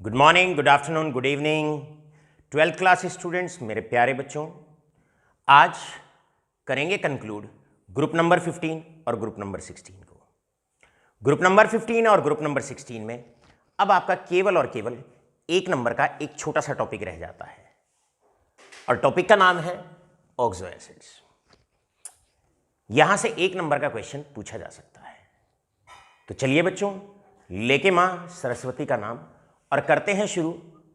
Good morning, good afternoon, good evening 12th class students, मेरे प्यारे बच्चों। आज करेंगे कंक्लूड ग्रुप नंबर 15 और ग्रुप नंबर 16 को। ग्रुप नंबर 15 और ग्रुप नंबर 16 में अब आपका केवल और केवल एक नंबर का एक छोटा सा टॉपिक रह जाता है और टॉपिक का नाम है ऑक्सो एसिड्स। यहां से एक नंबर का क्वेश्चन पूछा जा सकता है। तो चलिए बच्चों, लेके मां सरस्वती का नाम और करते हैं शुरू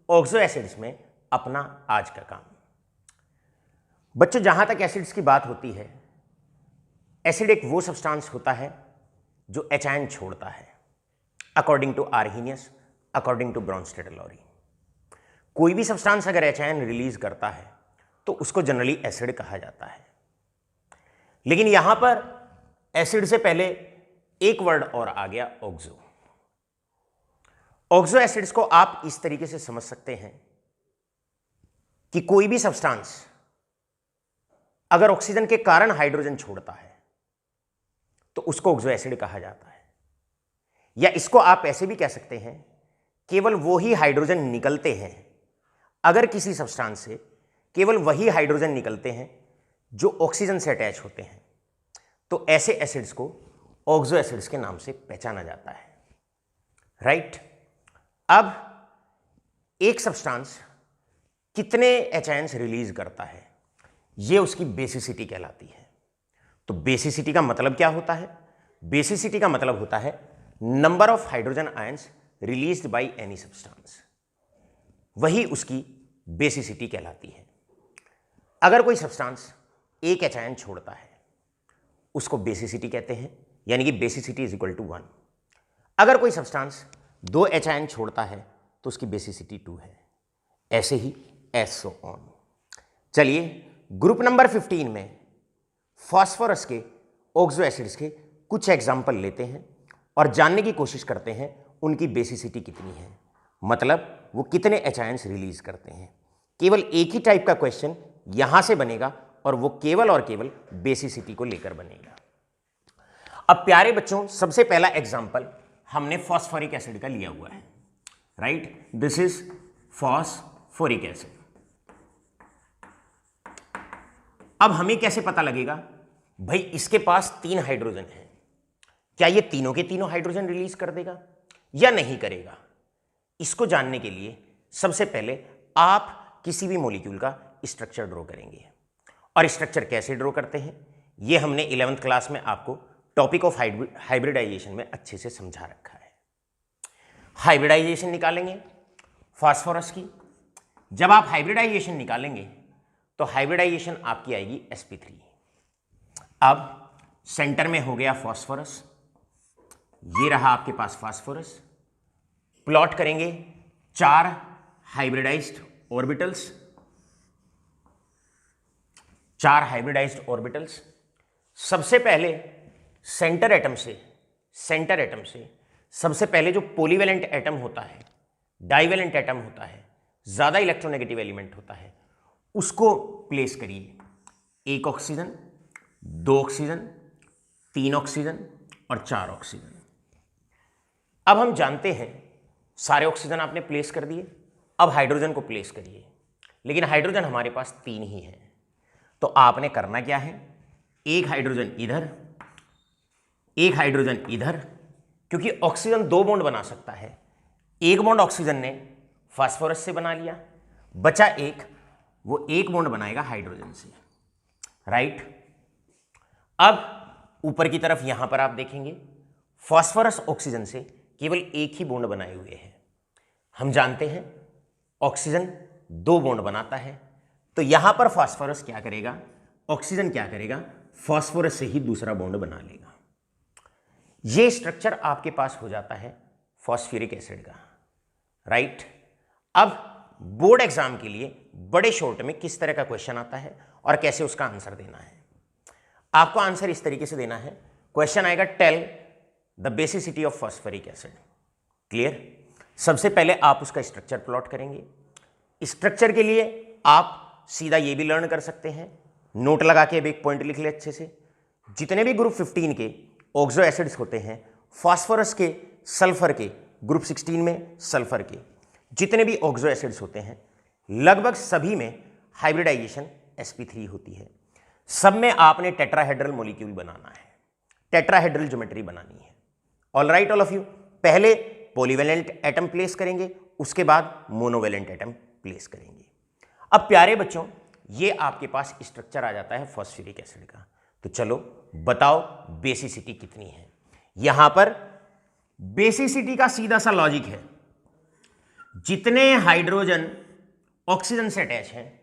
ऑक्सो एसिड्स में अपना आज का काम। बच्चों, जहां तक एसिड्स की बात होती है, एसिड एक वो सब्सटेंस होता है जो एच आयन छोड़ता है according to Arrhenius, according to Bronsted Lowry. कोई भी सब्सटेंस अगर एच आयन रिलीज करता है तो उसको जनरली एसिड कहा जाता है। लेकिन यहां पर एसिड से पहले एक वर्ड और आ गया, ऑक्सो। ऑक्सो एसिड्स को आप इस तरीके से समझ सकते हैं कि कोई भी सब्सटेंस अगर ऑक्सीजन के कारण हाइड्रोजन छोड़ता है तो उसको ऑक्सो एसिड कहा जाता है। या इसको आप ऐसे भी कह सकते हैं, केवल वो ही हाइड्रोजन निकलते हैं, अगर किसी सब्सटेंस से केवल वही हाइड्रोजन निकलते हैं जो ऑक्सीजन से अटैच होते हैं, तो ऐसे एसिड्स को ऑक्सो एसिड्स के नाम से पहचाना जाता है। राइट? अब एक सब्सटेंस कितने एच आयन्स रिलीज करता है, यह उसकी बेसिसिटी कहलाती है। तो बेसिसिटी का मतलब क्या होता है? बेसिसिटी का मतलब होता है number of hydrogen ions released by any substance, वही उसकी बेसिसिटी कहलाती है। अगर कोई सब्सटेंस एक एच आयन छोड़ता है उसको बेसिसिटी कहते हैं, यानी कि बेसिसिटी इज इक्वल टू 1। अगर कोई सब्सटेंस 2 एच आयन छोड़ता है तो उसकी बेसिसिटी 2 है। ऐसे ही एसो ऑन। चलिए, ग्रुप नंबर 15 में फास्फोरस के ऑक्सो एसिड्स के कुछ एग्जाम्पल लेते हैं और जानने की कोशिश करते हैं उनकी बेसिसिटी कितनी है, मतलब वो कितने एच आयन्स रिलीज करते हैं। केवल एक ही टाइप का क्वेश्चन यहां से बनेगा और वो केवल और केवल बेसिसिटी को लेकर बनेगा। अब प्यारे बच्चों, सबसे पहला एग्जाम्पल हमने फॉस्फोरिक एसिड का लिया हुआ है। Right? This is phosphoric acid. अब हमें कैसे पता लगेगा भाई इसके पास 3 हाइड्रोजन है, क्या ये तीनों के तीनों हाइड्रोजन रिलीज कर देगा या नहीं करेगा? इसको जानने के लिए सबसे पहले आप किसी भी मॉलिक्यूल का स्ट्रक्चर ड्रॉ करेंगे। और स्ट्रक्चर कैसे ड्रॉ करते हैं ये हमने 11th क्लास में आपको टॉपिक ऑफ हाइब्रिडाइजेशन में अच्छे से समझा रखा है। हाइब्रिडाइजेशन निकालेंगे फास्फोरस की। जब आप हाइब्रिडाइजेशन निकालेंगे तो हाइब्रिडाइजेशन आपकी आएगी sp3। अब सेंटर में हो गया फास्फोरस, ये रहा आपके पास फास्फोरस। प्लॉट करेंगे 4 हाइब्रिडाइज्ड ऑर्बिटल्स, 4 हाइब्रिडाइज्ड ऑर्बिटल्स। सबसे पहले सेंटर एटम से सबसे पहले जो पॉलीवेलेंट एटम होता है, डाइवेलेंट एटम होता है, ज्यादा इलेक्ट्रोनेगेटिव एलिमेंट होता है, उसको प्लेस करिए। 1 ऑक्सीजन, 2 ऑक्सीजन, 3 ऑक्सीजन और 4 ऑक्सीजन। अब हम जानते हैं सारे ऑक्सीजन आपने प्लेस कर दिए, अब हाइड्रोजन को प्लेस करिए। लेकिन हाइड्रोजन हमारे पास 3 ही है, तो आपने करना क्या है? एक हाइड्रोजन इधर, एक हाइड्रोजन इधर, क्योंकि ऑक्सीजन 2 बॉन्ड बना सकता है। एक बॉन्ड ऑक्सीजन ने फास्फोरस से बना लिया, बचा एक, वो एक बॉन्ड बनाएगा हाइड्रोजन से। राइट? अब ऊपर की तरफ यहां पर आप देखेंगे फास्फोरस ऑक्सीजन से केवल एक ही बॉन्ड बनाए हुए हैं। हम जानते हैं ऑक्सीजन 2 बॉन्ड बनाता है, तो यहां पर फास्फोरस क्या करेगा, ऑक्सीजन क्या करेगा, फास्फोरस से ही दूसरा बॉन्ड बना लेगा। ये स्ट्रक्चर आपके पास हो जाता है फॉस्फोरिक एसिड का। राइट? अब बोर्ड एग्जाम के लिए बड़े शॉर्ट में किस तरह का क्वेश्चन आता है और कैसे उसका आंसर देना है, आपको आंसर इस तरीके से देना है। क्वेश्चन आएगा, tell the basicity of phosphoric acid. Clear? सबसे पहले आप उसका स्ट्रक्चर प्लॉट करेंगे। स्ट्रक्चर के लिए आप सीधा ये भी लर्न कर सकते हैं, नोट लगा के अब एक पॉइंट लिख ले अच्छे से। जितने भी ग्रुप 15 के ऑक्सो एसिड्स होते हैं, फास्फोरस के, सल्फर के, ग्रुप 16 में सल्फर के, जितने भी ऑक्सो एसिड्स होते हैं लगभग सभी में हाइब्रिडाइजेशन sp3 होती है। सब में आपने टेट्राहेड्रल मॉलिक्यूल बनाना है, टेट्राहेड्रल ज्योमेट्री बनानी है। All right all of you. पहले पॉलीवेलेंट एटम प्लेस करेंगे, उसके बाद मोनोवेलेंट एटम प्लेस करेंगे। अब प्यारे बच्चों, ये आपके पास स्ट्रक्चर आ जाता है फॉस्फोरिक एसिड का। तो चलो बताओ बेसिसिटी कितनी है। यहां पर बेसिसिटी का सीधा सा लॉजिक है, जितने हाइड्रोजन ऑक्सीजन से अटैच हैं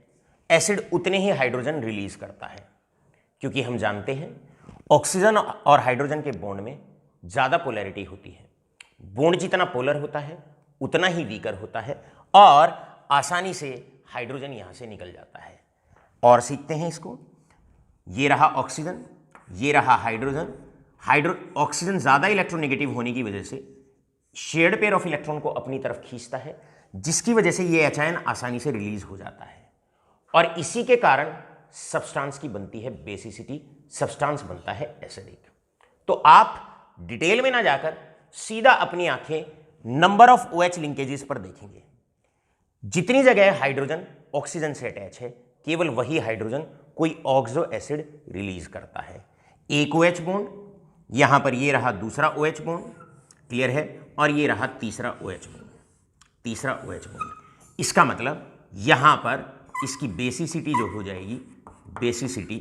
एसिड उतने ही हाइड्रोजन रिलीज करता है, क्योंकि हम जानते हैं ऑक्सीजन और हाइड्रोजन के बॉन्ड में ज्यादा पोलैरिटी होती है। बॉन्ड जितना पोलर होता है उतना ही वीकर होता है और आसानी से हाइड्रोजन यहां से निकल जाता है। और सीखते हैं इसको। ये रहा ऑक्सीजन, ये रहा हाइड्रोजन। ऑक्सीजन ज्यादा इलेक्ट्रोनेगेटिव होने की वजह से शेयर्ड पेयर ऑफ इलेक्ट्रॉन को अपनी तरफ खींचता है, जिसकी वजह से ये एच आयन आसानी से रिलीज हो जाता है और इसी के कारण सब्सटेंस की बनती है बेसिसिटी, सब्सटेंस बनता है एसिडिक। तो आप डिटेल में ना जाकर सीधा अपनी आंखें नंबर ऑफ OH लिंकेजेस पर देखेंगे। जितनी जगह हाइड्रोजन ऑक्सीजन से अटैच है केवल वही हाइड्रोजन कोई ऑक्सो एसिड रिलीज करता है। एक OH बॉन्ड, यहां पर ये रहा दूसरा OH बॉन्ड, क्लियर है, और ये रहा तीसरा OH बॉन्ड, तीसरा OH बॉन्ड। इसका मतलब यहां पर इसकी बेसिसिटी जो हो जाएगी, basicity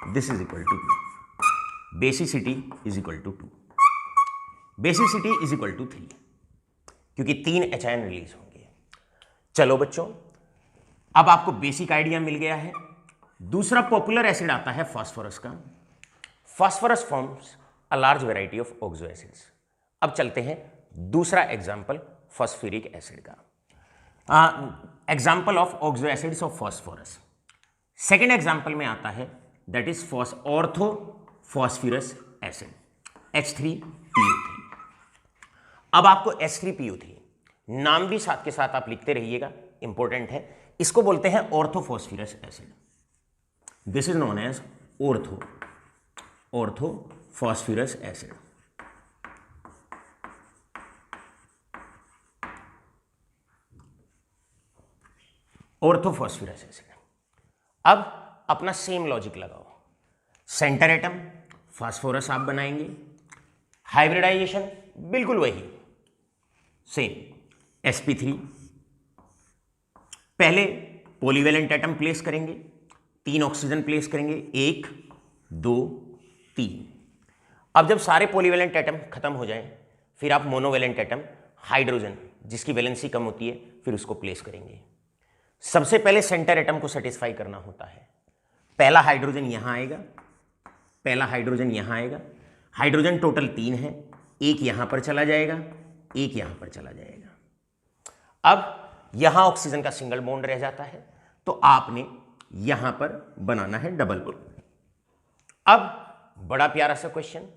this is equal to 2, basicity is equal to 2, basicity is equal to 3, क्योंकि 3 एच आयन रिलीज होंगे। चलो बच्चों, अब आपको बेसिक आइडिया मिल गया है। दूसरा पॉपुलर एसिड आता है फास्फोरस का। Phosphorus forms a large variety of oxo acids. अब चलते हैं दूसरा एग्जाम्पल फॉस्फोरिक एसिड का, example of oxo acids of phosphorus. Second example में आता है that is ortho phosphorous acid H3PO3। अब आपको H3PO3 नाम भी साथ के साथ आप लिखते रहिएगा, इंपॉर्टेंट है। इसको बोलते हैं orthophosphorous acid. This is known as orthophosphorous acid. Orthophosphorous acid. अब अपना सेम लॉजिक लगाओ। सेंटर एटम फास्फोरस आप बनाएंगे, हाइब्रिडाइजेशन बिल्कुल वही सेम sp3। पहले पॉलीवेलेंट एटम प्लेस करेंगे, 3 ऑक्सीजन प्लेस करेंगे, 1 2 3। अब जब सारे पॉलीवेलेंट एटम खत्म हो जाएं, फिर आप मोनोवेलेंट एटम हाइड्रोजन जिसकी वैलेंसी कम होती है फिर उसको प्लेस करेंगे। सबसे पहले सेंटर एटम को सेटिस्फाई करना होता है। पहला हाइड्रोजन यहां आएगा, पहला हाइड्रोजन यहां आएगा। हाइड्रोजन टोटल 3 है, एक यहां पर चला जाएगा, एक यहां पर चला जाएगा। अब यहां ऑक्सीजन का सिंगल बॉन्ड रह जाता है, तो आपने यहां पर बनाना है डबल बॉन्ड। अब बड़ा प्यारा सा क्वेश्चन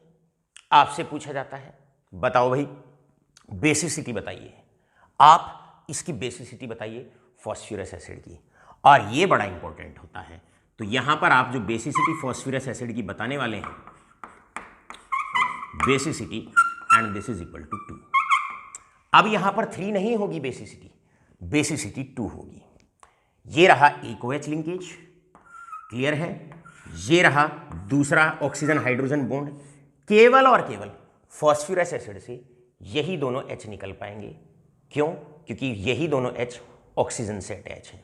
आपसे पूछा जाता है, बताओ भाई बेसिसिटी बताइए, आप इसकी बेसिसिटी बताइए फॉस्फोरस एसिड की। और ये बड़ा इंपॉर्टेंट होता है, तो यहां पर आप जो बेसिसिटी फॉस्फोरस एसिड की बताने वाले हैं, basicity and this is equal to 2। अब यहां पर 3 नहीं होगी बेसिसिटी, बेसिसिटी 2 होगी। ये रहा एक OH लिंकेज, क्लियर है। ये रहा दूसरा ऑक्सीजन हाइड्रोजन बॉन्ड। केवल और केवल फॉस्फोरस एसिड से यही दोनों H निकल पाएंगे। क्यों? क्योंकि यही दोनों H ऑक्सीजन से अटैच है।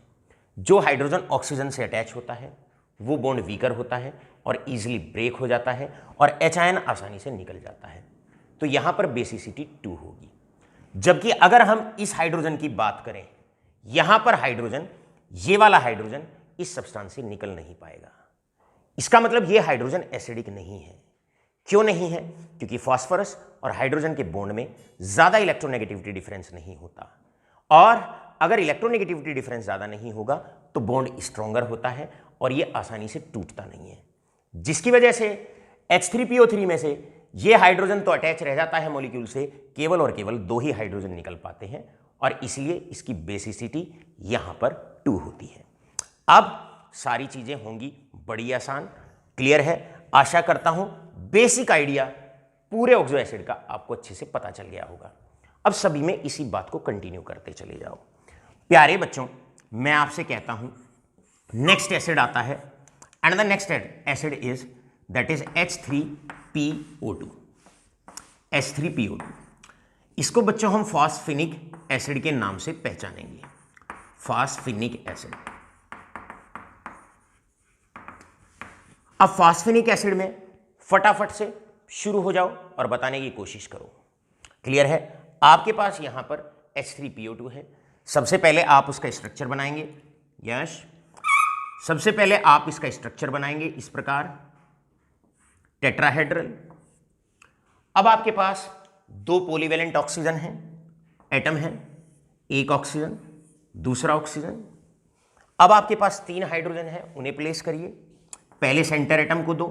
जो हाइड्रोजन ऑक्सीजन से अटैच होता है वो बॉन्ड वीकर होता है और इजीली ब्रेक हो जाता है और H आयन आसानी से निकल जाता है। तो यहां पर बेसिसिटी 2 होगी। जबकि अगर हम इस हाइड्रोजन की बात करें, यहां पर हाइड्रोजन, ये वाला हाइड्रोजन इस सब्सटेंस से निकल नहीं पाएगा। इसका मतलब ये हाइड्रोजन एसिडिक नहीं है। क्यों नहीं है? क्योंकि फास्फोरस और हाइड्रोजन के बॉन्ड में ज्यादा इलेक्ट्रोनेगेटिविटी डिफरेंस नहीं होता, और अगर इलेक्ट्रोनेगेटिविटी डिफरेंस ज्यादा नहीं होगा तो बॉन्ड स्ट्रॉन्गर होता है और ये आसानी से टूटता नहीं है, जिसकी वजह से H3PO3 में से ये हाइड्रोजन तो अटैच रह जाता है मॉलिक्यूल से, केवल और केवल 2 ही हाइड्रोजन निकल पाते हैं और इसलिए इसकी बेसिसिटी यहां पर 2 होती है। अब सारी चीजें होंगी बड़ी आसान, क्लियर है। आशा करता हूं बेसिक आइडिया पूरे ऑक्सो एसिड का आपको अच्छे से पता चल गया होगा। अब सभी में इसी बात को कंटिन्यू करते चले जाओ। प्यारे बच्चों, मैं आपसे कहता हूं नेक्स्ट एसिड आता है, and the next acid is that is H3PO2। H3PO2 इसको बच्चों हम फॉस्फेनिक एसिड के नाम से पहचानेंगे, फॉस्फेनिक एसिड। अब फॉस्फेनिक एसिड में फटाफट से शुरू हो जाओ और बताने की कोशिश करो। क्लियर है? आपके पास यहां पर H3PO2 है। सबसे पहले आप उसका स्ट्रक्चर बनाएंगे। यस, सबसे पहले आप इसका स्ट्रक्चर बनाएंगे इस प्रकार, टेट्राहेड्रल। अब आपके पास 2 पॉलीवेलेंट ऑक्सीजन हैं, एटम है, एक ऑक्सीजन, दूसरा ऑक्सीजन। अब आपके पास 3 हाइड्रोजन है, उन्हें प्लेस करिए। पहले सेंटर एटम को दो,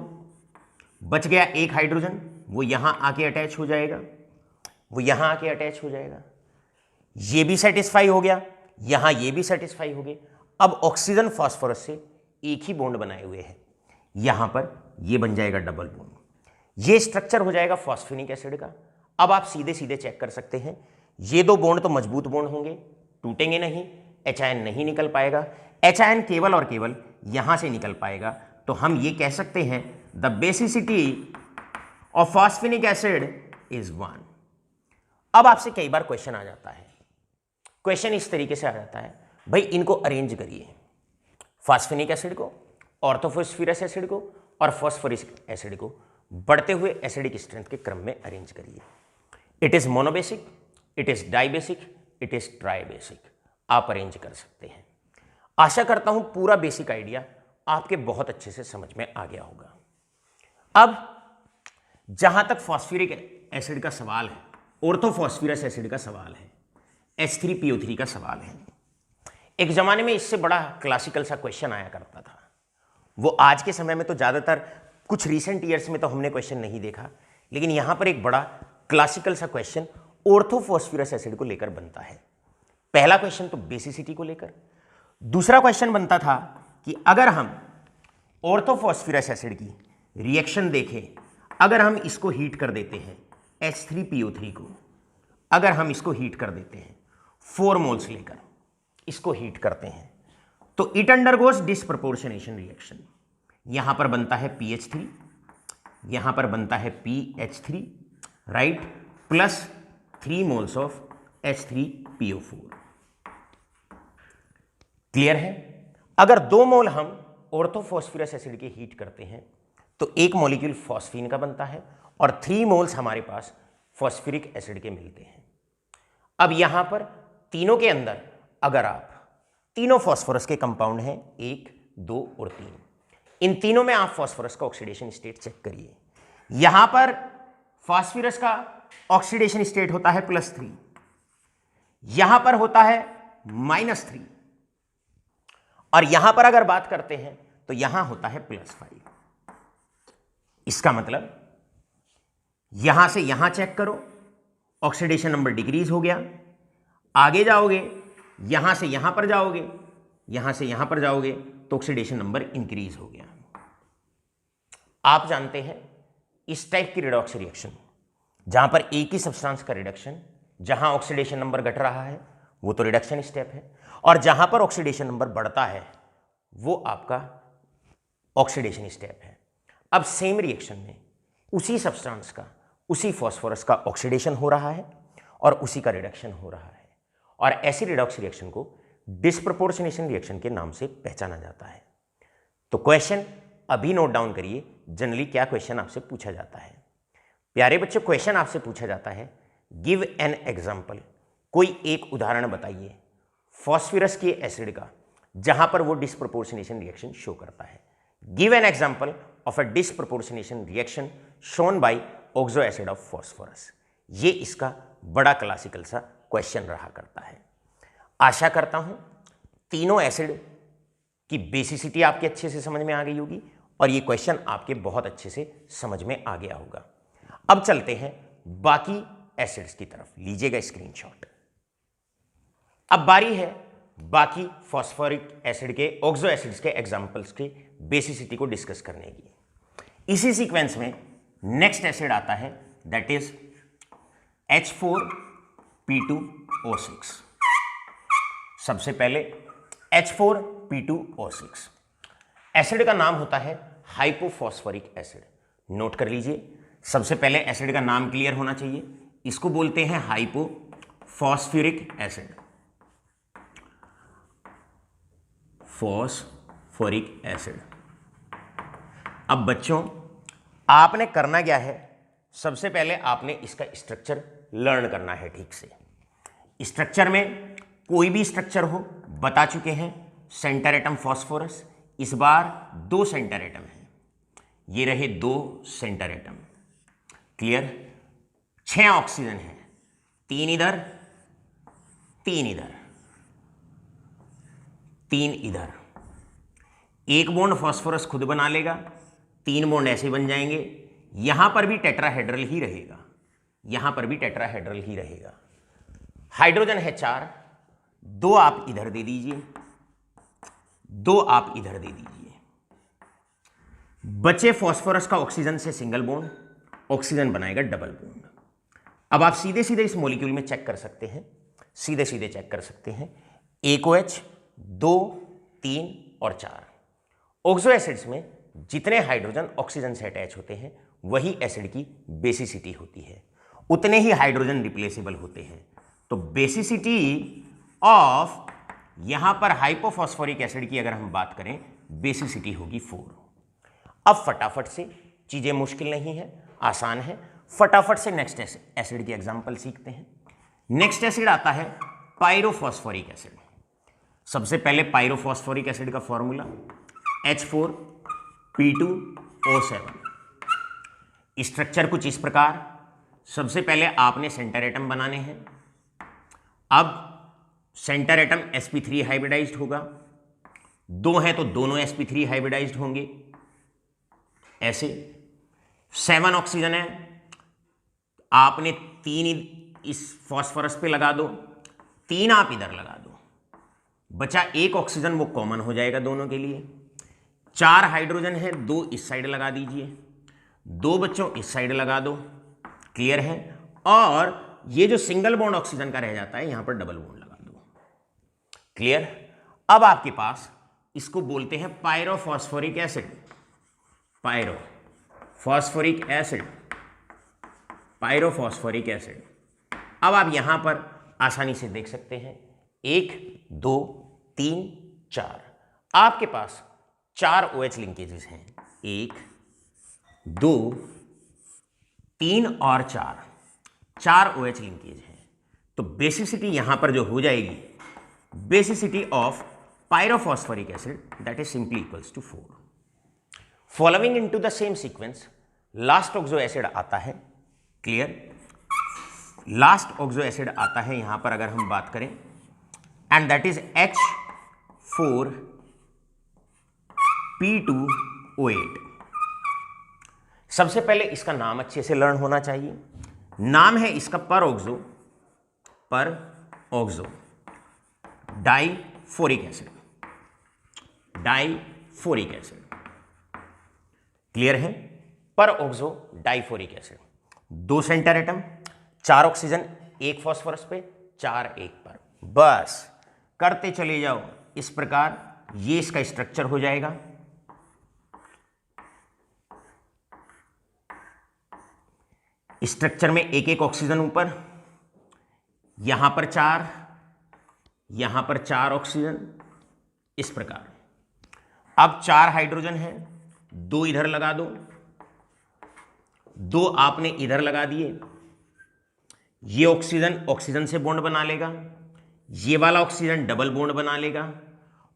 बच गया एक हाइड्रोजन, वो यहां आके अटैच हो जाएगा, वो यहां आके अटैच हो जाएगा। ये भी सेटिस्फाई हो गया, यहां ये भी सेटिस्फाई हो गए। अब ऑक्सीजन फास्फोरस से एक ही बॉन्ड बनाए हुए हैं, यहां पर ये बन जाएगा डबल बॉन्ड। ये स्ट्रक्चर हो जाएगा फॉस्फेनिक एसिड का। अब आप सीधे सीधे चेक कर सकते हैं, ये 2 बॉन्ड तो मजबूत बॉन्ड होंगे, टूटेंगे नहीं, H आयन नहीं निकल पाएगा। H आयन केवल और केवल यहां से निकल पाएगा। तो हम ये कह सकते हैं the basicity of phosphinic acid is 1। अब आपसे कई बार क्वेश्चन आ जाता है, क्वेश्चन इस तरीके से आ जाता है, भाई इनको अरेंज करिए, फॉस्फेनिक एसिड को, ऑर्थोफॉस्फेरस एसिड को और फॉस्फोरिक एसिड को बढ़ते हुए एसिडिक स्ट्रेंथ के क्रम में अरेंज करिए। It is monobasic, it is dibasic, it is tribasic. आप अरेंज कर सकते हैं। आशा करता हूं पूरा बेसिक आइडिया आपके बहुत अच्छे से समझ में आ गया होगा। अब जहां तक फॉस्फोरिक एसिड का सवाल है, ऑर्थोफॉस्फेरस एसिड का सवाल है, H3PO3 का सवाल है, एक जमाने में इससे बड़ा क्लासिकल सा क्वेश्चन आया करता था। वो आज के समय में तो ज्यादातर कुछ रीसेंट ईयर्स में तो हमने क्वेश्चन नहीं देखा, लेकिन यहां पर एक बड़ा क्लासिकल सा क्वेश्चन ऑर्थोफॉस्फेरस एसिड को लेकर बनता है। पहला क्वेश्चन तो बेसिसिटी को लेकर, दूसरा क्वेश्चन बनता था कि अगर हम ऑर्थोफॉस्फेरस एसिड की रिएक्शन देखें, अगर हम इसको हीट कर देते हैं H3PO3 को, अगर हम इसको हीट कर देते हैं 4 मोल्स लेकर इसको हीट करते हैं, तो इट अंडरगोस डिसप्रपोर्शनेशन रिएक्शन। यहां पर बनता है PH3, यहां पर बनता है PH3, right, plus 3 moles of H3PO4। Clear है? अगर 2 मोल हम ऑर्थोफॉस्फेरस एसिड के हीट करते हैं तो 1 मॉलिक्यूल फॉस्फीन का बनता है और 3 मोल्स हमारे पास फॉस्फोरिक एसिड के मिलते हैं। अब यहां पर तीनों के अंदर अगर आप तीनों फॉस्फोरस के कंपाउंड हैं, 1, 2 और 3, इन तीनों में आप फॉस्फोरस का ऑक्सीडेशन स्टेट चेक करिए। यहां पर फॉस्फोरस का ऑक्सीडेशन स्टेट होता है +3, यहां पर होता है -3, और यहां पर अगर बात करते हैं तो यहां होता है +5। इसका मतलब यहां से यहां चेक करो, ऑक्सीडेशन नंबर डिक्रीज हो गया। आगे जाओगे, यहां से यहां पर जाओगे, यहां से यहां पर जाओगे तो ऑक्सीडेशन नंबर इंक्रीज हो गया। आप जानते हैं इस टाइप की रिडॉक्स रिएक्शन, जहां पर एक ही सब्सटेंस का रिडक्शन, जहां ऑक्सीडेशन नंबर घट रहा है वो तो रिडक्शन स्टेप है, और जहां पर ऑक्सीडेशन नंबर बढ़ता है वो आपका ऑक्सीडेशन स्टेप है। अब सेम रिएक्शन में उसी सब्सटेंस का, उसी फॉस्फोरस का ऑक्सीडेशन हो रहा है और उसी का रिडक्शन हो रहा है, और ऐसी रिडॉक्स रिएक्शन को डिस्प्रपोर्शनेशन रिएक्शन के नाम से पहचाना जाता है। तो क्वेश्चन अभी नोट डाउन करिए, जनरली क्या क्वेश्चन आपसे पूछा जाता है। प्यारे बच्चों, क्वेश्चन आपसे पूछा जाता है गिव एन एग्जाम्पल, कोई एक उदाहरण बताइए फॉस्फोरस के एसिड का जहां पर वो डिस्प्रपोर्शनेशन रिएक्शन शो करता है। Give an example of a disproportionation reaction shown by oxo acid of phosphorus. ये इसका बड़ा क्लासिकल सा क्वेश्चन रहा करता है। आशा करता हूं तीनों एसिड की बेसिसिटी आपके अच्छे से समझ में आ गई होगी और ये क्वेश्चन आपके बहुत अच्छे से समझ में आ गया होगा। अब चलते हैं बाकी एसिड्स की तरफ, लीजिएगा स्क्रीनशॉट। अब बारी है बाकी फॉस्फोरिक एसिड के, ऑक्सो एसिड्स के एग्जांपल्स के बेसिसिटी को डिस्कस करने की। इसी सीक्वेंस में नेक्स्ट एसिड आता है दैट इज H4P2O6। सबसे पहले H4P2O6। एसिड का नाम होता है हाइपोफॉस्फोरिक एसिड। नोट कर लीजिए, सबसे पहले एसिड का नाम क्लियर होना चाहिए। इसको बोलते हैं हाइपोफॉस्फोरिक एसिड, फॉस्फोरिक एसिड। अब बच्चों, आपने करना क्या है, सबसे पहले आपने इसका स्ट्रक्चर लर्न करना है ठीक से। स्ट्रक्चर में कोई भी स्ट्रक्चर हो, बता चुके हैं, सेंटर एटम फॉस्फोरस, इस बार 2 सेंटर एटम हैं, ये रहे 2 सेंटर एटम, क्लियर। 6 ऑक्सीजन है, 3 इधर 3 इधर 3 इधर। एक बॉन्ड फॉस्फोरस खुद बना लेगा, 3 बॉन्ड ऐसे बन जाएंगे। यहां पर भी टेट्राहेड्रल ही रहेगा, यहां पर भी टेट्राहेड्रल ही रहेगा। हाइड्रोजन है 4, 2 आप इधर दे दीजिए, 2 आप इधर दे दीजिए। बचे फॉस्फोरस का ऑक्सीजन से सिंगल बॉन्ड, ऑक्सीजन बनाएगा डबल बॉन्ड। अब आप सीधे सीधे इस मॉलिक्यूल में चेक कर सकते हैं, सीधे सीधे चेक कर सकते हैं। एक OH, 2, 3 और 4। ऑक्सो एसिड्स में जितने हाइड्रोजन ऑक्सीजन से अटैच होते हैं वही एसिड की बेसिसिटी होती है, उतने ही हाइड्रोजन रिप्लेसेबल होते हैं। तो बेसिसिटी ऑफ यहां पर हाइपोफॉस्फोरिक एसिड की अगर हम बात करें, बेसिसिटी होगी 4। अब फटाफट से, चीजें मुश्किल नहीं है, आसान है, फटाफट से नेक्स्ट एसिड की एग्जांपल सीखते हैं। नेक्स्ट एसिड आता है पायरोफॉस्फोरिक एसिड। सबसे पहले पायरोफॉस्फोरिक एसिड का फॉर्मूला H4P2O7। स्ट्रक्चर कुछ इस प्रकार, सबसे पहले आपने सेंटर एटम बनाने हैं। अब सेंटर एटम sp3 हाइब्रिडाइज्ड होगा, 2 है तो दोनों sp3 हाइब्रिडाइज्ड होंगे ऐसे। 7 ऑक्सीजन है, आपने 3 इस फॉस्फोरस पे लगा दो, 3 आप इधर लगा दो, बचा 1 ऑक्सीजन, वो कॉमन हो जाएगा दोनों के लिए। 4 हाइड्रोजन है, 2 इस साइड लगा दीजिए, 2 बच्चों इस साइड लगा दो, क्लियर है। और ये जो सिंगल बॉन्ड ऑक्सीजन का रह जाता है, यहां पर डबल बॉन्ड लगा दो, क्लियर। अब आपके पास, इसको बोलते हैं pyrophosphoric acid, pyrophosphoric acid, pyrophosphoric acid. अब आप यहां पर आसानी से देख सकते हैं, 1, 2, 3, 4, आपके पास 4 OH लिंकेजेस हैं, 1, 2, 3 और 4 OH लिंकेज हैं। तो बेसिसिटी यहां पर जो हो जाएगी, basicity of pyrophosphoric acid, that is simply equals to 4। Following into the same sequence last oxo acid आता है, क्लियर। लास्ट ऑक्सो एसिड आता है यहां पर अगर हम बात करें, एंड दैट इज H4P2O8। सबसे पहले इसका नाम अच्छे से लर्न होना चाहिए। नाम है इसका peroxo diphoric acid, diphoric acid, clear है। Peroxo diphoric acid, 2 centre atom, 4 oxygen, 1 phosphorus पे, 4 1 पर, बस करते चले जाओ इस प्रकार। ये इसका स्ट्रक्चर हो जाएगा। स्ट्रक्चर में 1 1 ऑक्सीजन ऊपर, यहां पर 4, यहां पर 4 ऑक्सीजन, इस प्रकार। अब 4 हाइड्रोजन है, 2 इधर लगा दो, 2 आपने इधर लगा दिए। ये ऑक्सीजन ऑक्सीजन से बॉन्ड बना लेगा, ये वाला ऑक्सीजन डबल बॉन्ड बना लेगा,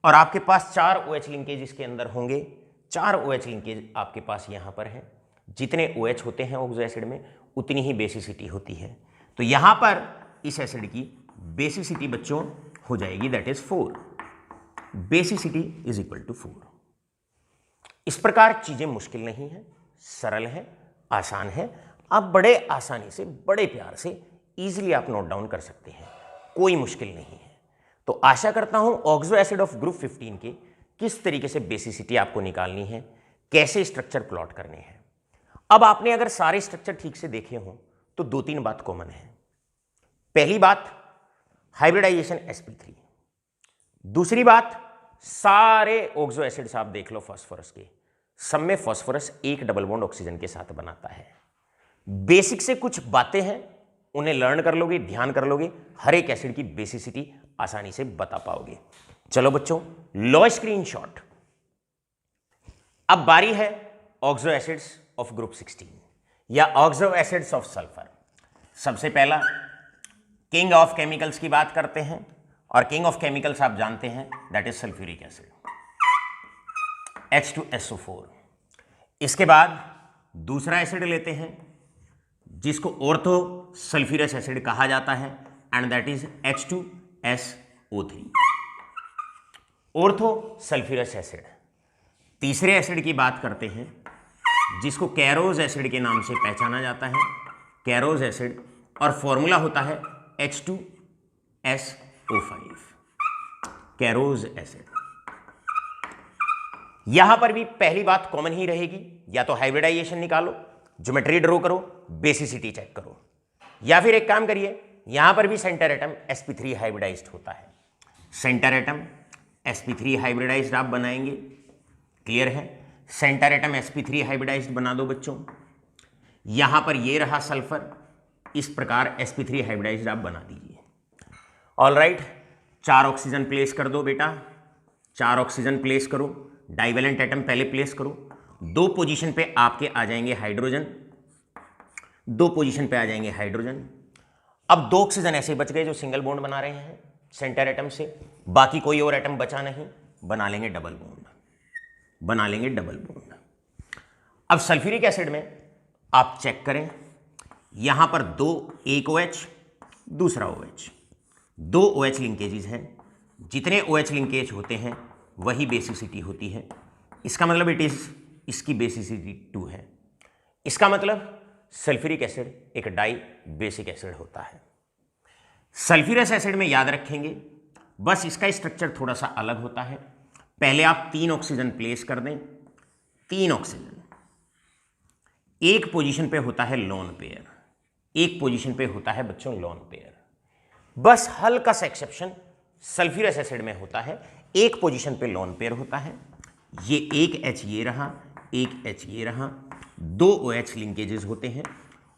और आपके पास 4 OH लिंकेज इसके अंदर होंगे। 4 OH लिंकेज आपके पास यहां पर है। जितने OH होते हैं ऑक्सो एसिड में, उतनी ही बेसिसिटी होती है। तो यहां पर इस एसिड की बेसिसिटी बच्चों हो जाएगी, that is 4। Basicity is equal to 4। इस प्रकार चीजें मुश्किल नहीं है, सरल है, आसान है। आप बड़े आसानी से, बड़े प्यार से इजीली आप नोट डाउन कर सकते हैं, कोई मुश्किल नहीं है। तो आशा करता हूं ऑक्सो एसिड ऑफ ग्रुप 15 के किस तरीके से बेसिसिटी आपको निकालनी है, कैसे स्ट्रक्चर प्लॉट करने हैं। अब आपने अगर सारे स्ट्रक्चर ठीक से देखे हों तो 2-3 बात कॉमन है। पहली बात, हाइब्रिडाइजेशन sp3, दूसरी बात, सारे ऑक्सो एसिड्स आप देख लो फास्फोरस के, सब में फास्फोरस एक डबल बॉन्ड ऑक्सीजन के साथ बनाता है। बेसिक से कुछ बातें हैं, उन्हें लर्न कर लोगे, ध्यान कर लोगे, हर एक एसिड की बेसिसिटी आसानी से बता पाओगे। चलो बच्चों, लो स्क्रीनशॉट। अब बारी है ऑक्सो एसिड्स ऑफ ग्रुप 16 या ऑक्सो एसिड्स ऑफ सल्फर। सबसे पहला किंग ऑफ केमिकल्स की बात करते हैं, और किंग ऑफ केमिकल्स आप जानते हैं, that is sulphuric acid H2SO4। इसके बाद दूसरा एसिड लेते हैं जिसको ऑर्थो सल्फ्यूरस एसिड कहा जाता है, and that is H2SO3, ortho sulphurous acid. तीसरे एसिड की बात करते हैं जिसको कैरोज एसिड के नाम से पहचाना जाता है, कैरोज एसिड, और फॉर्मूला होता है H2SO5, कैरोज एसिड। यहां पर भी पहली बात कॉमन ही रहेगी, या तो हाइब्रिडाइजेशन निकालो, ज्योमेट्री ड्रॉ करो, बेसिसिटी चेक करो, या फिर एक काम करिए, यहां पर भी सेंटर एटम sp3 हाइब्रिडाइज्ड होता है। सेंटर एटम sp3 हाइब्रिडाइज्ड आप बनाएंगे, क्लियर है? सेंटर एटम sp3 हाइब्रिडाइज्ड बना दो बच्चों। यहां पर ये रहा सल्फर, इस प्रकार sp3 हाइब्रिडाइज्ड आप बना दीजिए। ऑलराइट, 4 ऑक्सीजन प्लेस कर दो बेटा, 4 ऑक्सीजन प्लेस करो, डाइवेलेंट एटम पहले प्लेस करो। 2 पोजीशन पे आपके आ जाएंगे हाइड्रोजन, 2 पोजीशन पे आ जाएंगे हाइड्रोजन। अब 2 ऑक्सीजन ऐसे बच गए जो सिंगल बॉन्ड बना रहे हैं सेंटर एटम से, बाकी कोई और एटम बचा नहीं, बना लेंगे डबल बॉन्ड, बना लेंगे डबल बॉन्ड। अब सल्फ्यूरिक एसिड में आप चेक करें, यहां पर 2, एक OH, दूसरा OH, 2 OH लिंकेजेस हैं। जितने OH लिंकेज होते हैं वही बेसिसिटी होती है। इसका मतलब इट इज, इसकी बेसिसिटी 2 है। इसका मतलब सल्फ्यूरिक एसिड एक डाई बेसिक एसिड होता है। सल्फ्यूरस एसिड में याद रखेंगे, बस इसका स्ट्रक्चर थोड़ा सा अलग होता है। पहले आप 3 ऑक्सीजन प्लेस कर दें, 3 ऑक्सीजन, एक पोजीशन पे होता है लोन पेयर, एक पोजीशन पे होता है बच्चों लोन पेयर। बस हल्का सा एक्सेप्शन सल्फ्यूरस एसिड में होता है, एक पोजीशन पे लोन पेयर होता है। ये एक H ये रहा, एक H ये रहा, 2 OH लिंकेजेस होते हैं,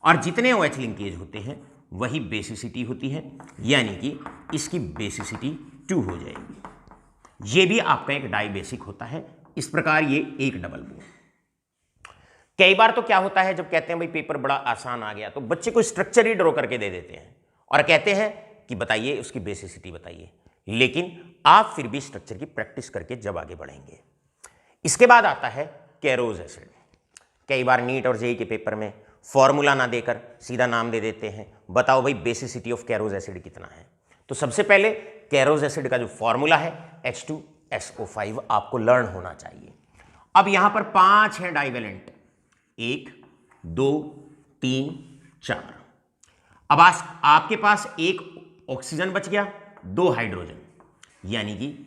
और जितने OH लिंकेज होते हैं वही बेसिसिटी होती है, यानी कि इसकी बेसिसिटी 2 हो जाएगी। ये भी आपका एक डाई बेसिक होता है। इस प्रकार ये एक डबल बॉन्ड। कई बार तो क्या होता है, जब कहते हैं भाई पेपर बड़ा आसान आ गया, तो बच्चे को स्ट्रक्चर ही ड्रॉ करके दे देते हैं और कहते हैं कि बताइए उसकी बेसिसिटी बताइए, लेकिन आप फिर भी स्ट्रक्चर की प्रैक्टिस करके जब आगे बढ़ेंगे। इसके बाद आता है कैरोज एसिड। कई बार नीट और जेईई के पेपर में फॉर्मूला ना देकर सीधा नाम दे देते हैं, बताओ भाई बेसिसिटी ऑफ कैरोज एसिड कितना है। तो सबसे पहले कैरोज एसिड का जो फॉर्मूला है H2SO5 आपको लर्न होना चाहिए। अब यहां पर 5 है डाइवेलेंट, 1, 2, 3, 4। अब आपके पास एक ऑक्सीजन बच गया, 2 हाइड्रोजन, यानी कि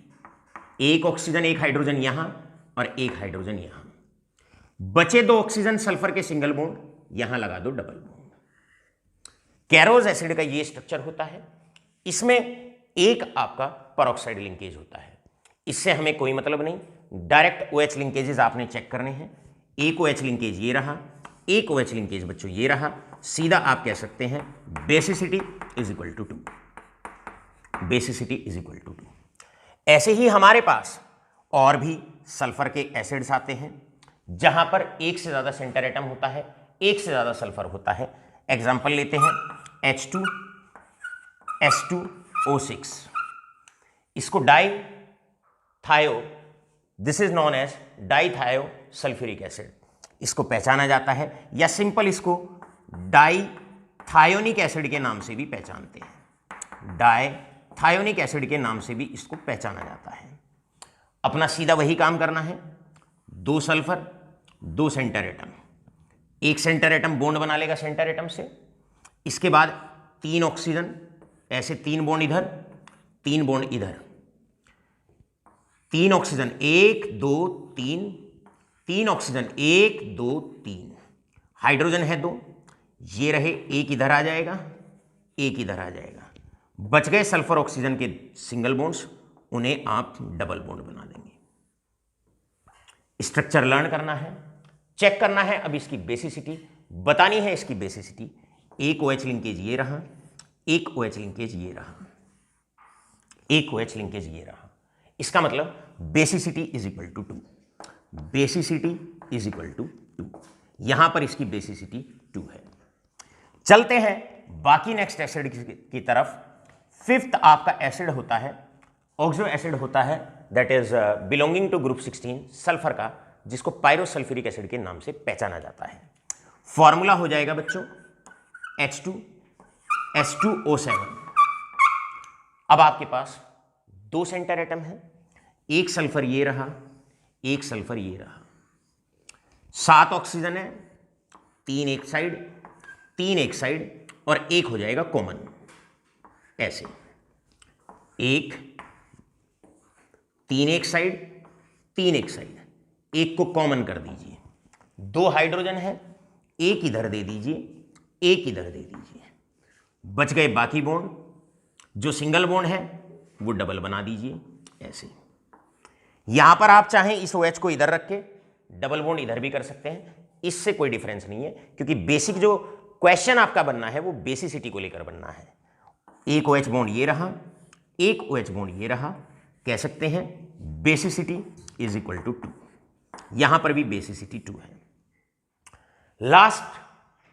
एक ऑक्सीजन एक हाइड्रोजन यहां और एक हाइड्रोजन यहां। बचे 2 ऑक्सीजन सल्फर के सिंगल बॉन्ड, यहां लगा दो डबल बॉन्ड। कैरोज एसिड का ये स्ट्रक्चर होता है। इसमें एक आपका परऑक्साइड लिंकेज होता है, इससे हमें कोई मतलब नहीं, डायरेक्ट OH लिंकेजेस आपने चेक करने हैं। एक OH लिंकेज ये रहा, एक OH लिंकेज बच्चों ये रहा, सीधा आप कह सकते हैं basicity is equal to 2, basicity is equal to 2। ऐसे ही हमारे पास और भी सल्फर के एसिड्स आते हैं जहां पर एक से ज्यादा सेंटर एटम होता है, एक से ज्यादा सल्फर होता है। एग्जांपल लेते हैं H2S2O6, इसको dithio, this is known as dithio sulphuric acid, इसको पहचाना जाता है, या सिंपल इसको डाइथायोनिक एसिड के नाम से भी पहचानते हैं। डाइथायोनिक एसिड के नाम से भी इसको पहचाना जाता है। अपना सीधा वही काम करना है, 2 सल्फर 2 सेंटर एटम, एक सेंटर एटम बॉन्ड बना लेगा सेंटर एटम से, इसके बाद 3 ऑक्सीजन, ऐसे 3 बॉन्ड इधर 3 बॉन्ड इधर, 3 ऑक्सीजन 1 2 3, 3 ऑक्सीजन 1 2 3, हाइड्रोजन है 2, ये रहे, एक इधर आ जाएगा, एक इधर आ जाएगा। बच गए सल्फर ऑक्सीजन के सिंगल बॉन्ड्स, उन्हें आप डबल बॉन्ड बना देंगे। स्ट्रक्चर लर्न करना है, चेक करना है, अब इसकी बेसिसिटी बतानी है। इसकी बेसिसिटी एक OH लिंकेज ये रहा, एक OH लिंकेज ये रहा, एक OH लिंकेज ये रहा। इसका मतलब basicity is equal to 2, basicity is equal to 2। यहां पर इसकी बेसिसिटी 2 है। चलते हैं बाकी नेक्स्ट एसिड की तरफ। फिफ्थ आपका एसिड होता है, ऑक्सो एसिड होता है, that is belonging to group 16 sulphur का, जिसको पायरोसल्फ्यूरिक एसिड के नाम से पहचाना जाता है। फॉर्मूला हो जाएगा बच्चों H2S2O7। अब आपके पास 2 सेंटर एटम है, एक सल्फर ये रहा, एक सल्फर ये रहा, 7 ऑक्सीजन है, 3 एक साइड, 3 एक साइड, और एक हो जाएगा कॉमन। ऐसे 1 3 एक साइड, 3 एक साइड, एक को कॉमन कर दीजिए। 2 हाइड्रोजन है, एक इधर दे दीजिए, एक इधर दे दीजिए, बच गए बाकी बॉन्ड। जो सिंगल बॉन्ड है वो डबल बना दीजिए ऐसे। यहां पर आप चाहें इस OH को इधर रख के डबल बॉन्ड इधर भी कर सकते हैं, इससे कोई डिफरेंस नहीं है, क्योंकि बेसिक जो क्वेश्चन आपका बनना है वो बेसिसिटी को लेकर बनना है। एक OH बॉन्ड ये रहा, एक OH बॉन्ड ये रहा, कह सकते हैं बेसिसिटी इज इक्वल टू 2। यहां पर भी बेसिसिटी 2 है। लास्ट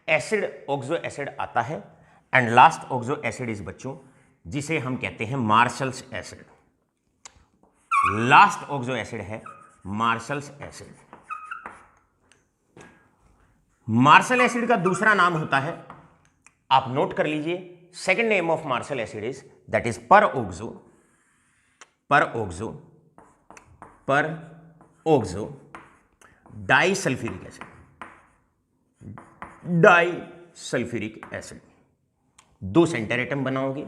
एसिड ऑक्सो एसिड आता है, and last oxo acid is बच्चों जिसे हम कहते हैं Marshall's acid. Last oxo acid है मार्शल्स एसिड। मार्शल एसिड का दूसरा नाम होता है, आप नोट कर लीजिए, second name of Marshall acid is that is per oxo disulphuric acid, disulphuric acid. 2 centre atom बनाओगे,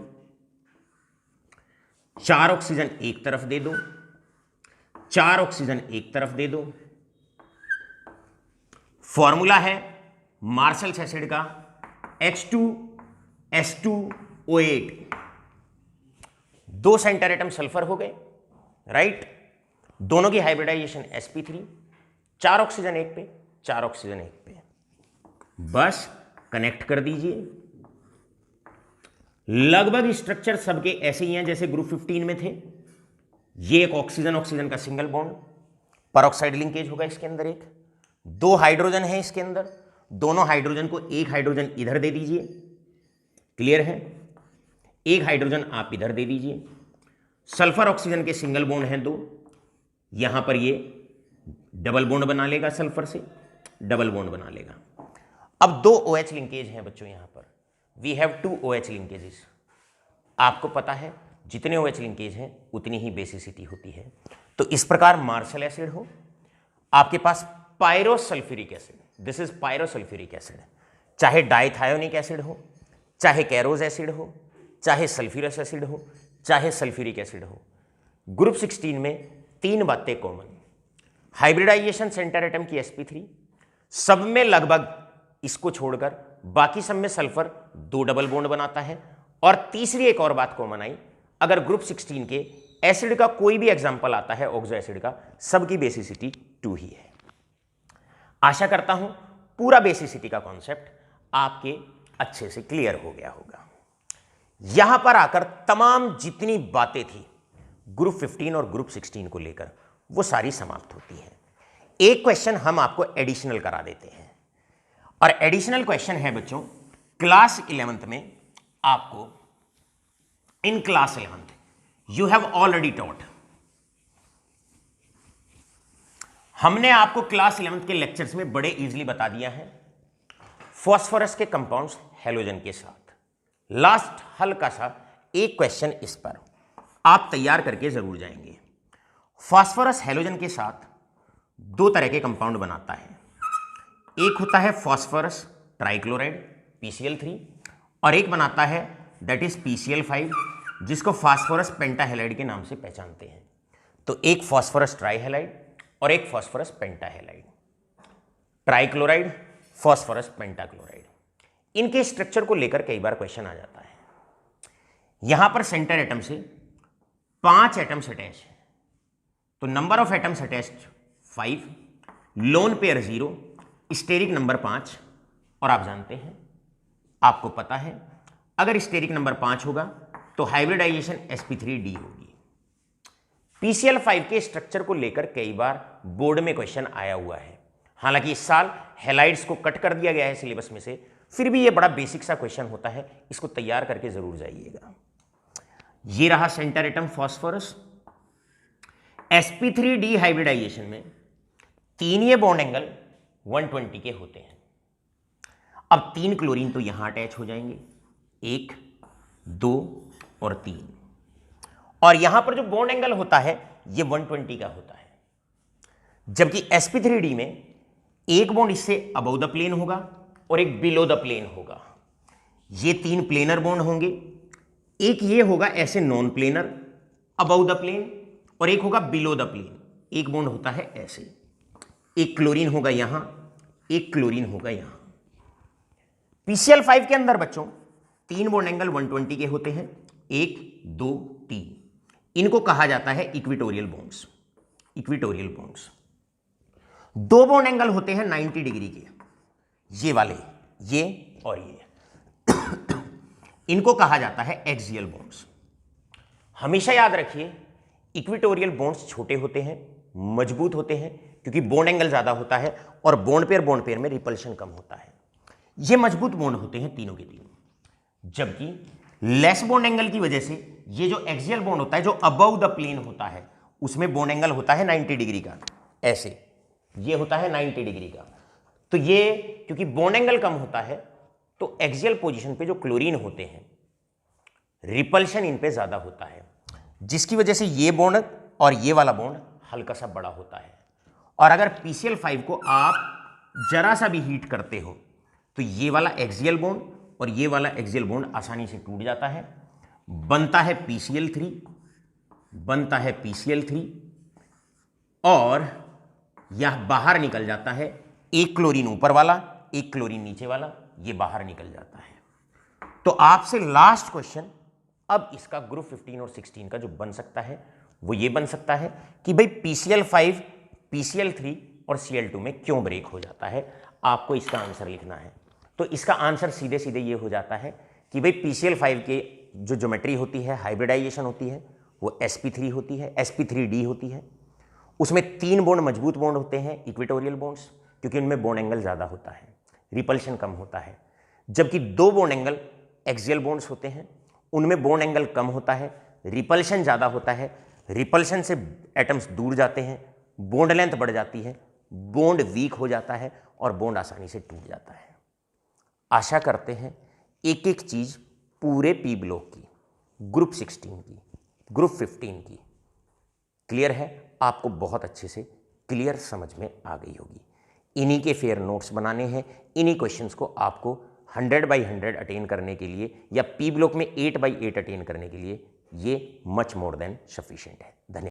4 ऑक्सीजन एक तरफ दे दो, 4 ऑक्सीजन एक तरफ दे दो। फॉर्मूला है मार्शल्स एसिड का H2S2O8। 2 सेंटर एटम सल्फर हो गए, राइट। दोनों की हाइब्रिडाइजेशन sp3, 4 ऑक्सीजन एक पे, 4 ऑक्सीजन एक पे, बस कनेक्ट कर दीजिए। लगभग स्ट्रक्चर सबके ऐसे ही हैं जैसे ग्रुप 15 में थे। ये एक ऑक्सीजन ऑक्सीजन का सिंगल बॉन्ड, परऑक्साइड लिंकेज होगा इसके अंदर। एक 2 हाइड्रोजन है इसके अंदर, दोनों हाइड्रोजन को एक हाइड्रोजन इधर दे दीजिए, क्लियर है। एक हाइड्रोजन आप इधर दे दीजिए। सल्फर ऑक्सीजन के सिंगल बॉन्ड हैं 2, यहां पर ये डबल बॉन्ड बना लेगा, सल्फर से डबल बॉन्ड बना लेगा। अब 2 OH लिंकेज हैं बच्चों, यहां पर वी हैव 2 OH लिंकेजेस। आपको पता है जितने OH लिंकेज हैं उतनी ही बेसिसिटी होती है। तो इस प्रकार मार्शल एसिड हो, आपके पास pyrosulphuric acid, this is pyrosulphuric acid, चाहे डाइथायोनिक एसिड हो, चाहे कैरोज एसिड हो, चाहे सल्फ्यूरस एसिड हो, चाहे सल्फ्यूरिक एसिड हो, ग्रुप 16 में 3 बातें कॉमन। हाइब्रिडाइजेशन सेंटर एटम की sp3, सब में लगभग इसको छोड़कर बाकी सब में सल्फर 2 डबल बॉन्ड बनाता है। और तीसरी एक और बात कॉमन आई, अगर ग्रुप 16 के एसिड का कोई भी एग्जांपल आता है ऑक्सो एसिड का, सबकी बेसिसिटी 2 ही है। आशा करता हूं पूरा बेसिसिटी का कॉन्सेप्ट आपके अच्छे से क्लियर हो गया होगा। यहां पर आकर तमाम जितनी बातें थी ग्रुप 15 और ग्रुप 16 को लेकर, वो सारी समाप्त होती हैं। एक क्वेश्चन हम आपको एडिशनल करा देते हैं, और एडिशनल क्वेश्चन है बच्चों क्लास 11th में आपको, in class 11th you have already taught. हमने आपको क्लास 11th के लेक्चर्स में बड़े इजीली बता दिया है फॉस्फोरस के कंपाउंड्स हैलोजन के साथ। लास्ट हल्का सा एक क्वेश्चन इस पर आप तैयार करके जरूर जाएंगे। फॉस्फोरस हैलोजन के साथ 2 तरह के कंपाउंड बनाता है, एक होता है फॉस्फोरस ट्राइक्लोराइड PCl3, और एक बनाता है दैट इज PCl5, जिसको फास्फोरस पेंटाहेलाइड के नाम से पहचानते हैं। तो एक फॉस्फोरस ट्राइहेलाइड और एक phosphorus pentahalide, trichloride phosphorus pentachloride. इनके स्ट्रक्चर को लेकर कई बार क्वेश्चन आ जाता है। यहां पर सेंटर एटम से 5 एटम्स अटैच है, तो number of atoms attached 5, lone pair 0, steric number 5। और आप जानते हैं, आपको पता है, अगर स्टेरिक नंबर 5 होगा तो हाइब्रिडाइजेशन sp3d होगी। PCl5 के स्ट्रक्चर को लेकर कई बार बोर्ड में क्वेश्चन आया हुआ है। हालांकि इस साल हैलाइड्स को कट कर दिया गया है सिलेबस में से, फिर भी ये बड़ा बेसिक सा क्वेश्चन होता है, इसको तैयार करके जरूर जाइएगा। ये रहा centre atom phosphorus. sp3d hybridisation में 3 ये बॉन्ड एंगल 120 के होते हैं। अब 3 क्लोरीन तो यहां अटैच हो जाएंगे, 1, 2 और 3, और यहां पर जो बॉन्ड एंगल होता है ये 120 का होता है। जबकि sp3d में एक बॉन्ड इससे अबव द प्लेन होगा और एक बिलो द प्लेन होगा। ये 3 प्लेनर बॉन्ड होंगे, एक ये होगा ऐसे non planar above the plane, और एक होगा बिलो द प्लेन। एक बॉन्ड होता है ऐसे, एक क्लोरीन होगा यहां, एक क्लोरीन होगा यहां। PCl5 के अंदर बच्चों 3 बॉन्ड एंगल 120 के होते हैं, 1, 2, 3। इनको कहा जाता है equatorial bonds. Equatorial bonds 2 bond angle होते हैं 90 डिग्री के, ये वाले, ये और ये। इनको कहा जाता है एक्सियल बॉन्ड्स। हमेशा याद रखिए, इक्विटोरियल बॉन्ड्स छोटे होते हैं, मजबूत होते हैं, क्योंकि बॉन्ड एंगल ज्यादा होता है और बॉन्ड पेयर में रिपल्शन कम होता है। ये मजबूत बॉन्ड होते हैं तीनों के तीनों। जबकि लेस बॉन्ड एंगल की वजह से ये जो एक्सियल बॉन्ड होता है, जो अबव द प्लेन होता है, उसमें बॉन्ड एंगल होता है 90 डिग्री का, ऐसे ये होता है 90 डिग्री का। तो ये क्योंकि बॉन्ड एंगल कम होता है, तो एक्सियल पोजीशन पे जो क्लोरीन होते हैं, रिपल्शन इन पे ज्यादा होता है, जिसकी वजह से ये बॉन्ड और ये वाला बॉन्ड हल्का सा बड़ा होता है। और अगर PCl5 को आप जरा सा भी हीट करते हो तो ये वाला एक्सियल बॉन्ड और ये वाला एक्सियल बॉन्ड आसानी से टूट जाता है, बनता है PCl3, बनता है PCl3, और यह बाहर निकल जाता है। एक क्लोरीन ऊपर वाला, एक क्लोरीन नीचे वाला, ये बाहर निकल जाता है। तो आपसे लास्ट क्वेश्चन अब इसका ग्रुप 15 और 16 का जो बन सकता है वो ये बन सकता है कि भाई PCl5, PCl3 और Cl2 में क्यों ब्रेक हो जाता है। आपको इसका आंसर लिखना है। तो इसका आंसर सीधे सीधे ये हो जाता है कि भाई PCl5 के जो ज्योमेट्री होती है, हाइब्रिडाइजेशन होती है, वो sp3 होती है, sp3d होती है। उसमें 3 बॉन्ड मजबूत बॉन्ड होते हैं, इक्विटोरियल बॉन्ड्स, क्योंकि उनमें बॉन्ड एंगल ज़्यादा होता है, रिपल्शन कम होता है। जबकि 2 बॉन्ड एंगल एक्सियल बॉन्ड्स होते हैं, उनमें बॉन्ड एंगल कम होता है, रिपल्शन ज़्यादा होता है। रिपल्शन से एटम्स दूर जाते हैं, बॉन्ड लेंथ बढ़ जाती है, बॉन्ड वीक हो जाता है और बॉन्ड आसानी से टूट जाता है। आशा करते हैं एक एक चीज़ पूरे पी ब्लॉक की, ग्रुप 16 की, ग्रुप 15 की क्लियर है, आपको बहुत अच्छे से क्लियर समझ में आ गई होगी। इन्हीं के फेयर नोट्स बनाने हैं, इन्हीं क्वेश्चंस को आपको 100/100 अटेन करने के लिए या पी ब्लॉक में 8/8 अटेन करने के लिए ये मच मोर देन सफिशिएंट है। धन्यवाद।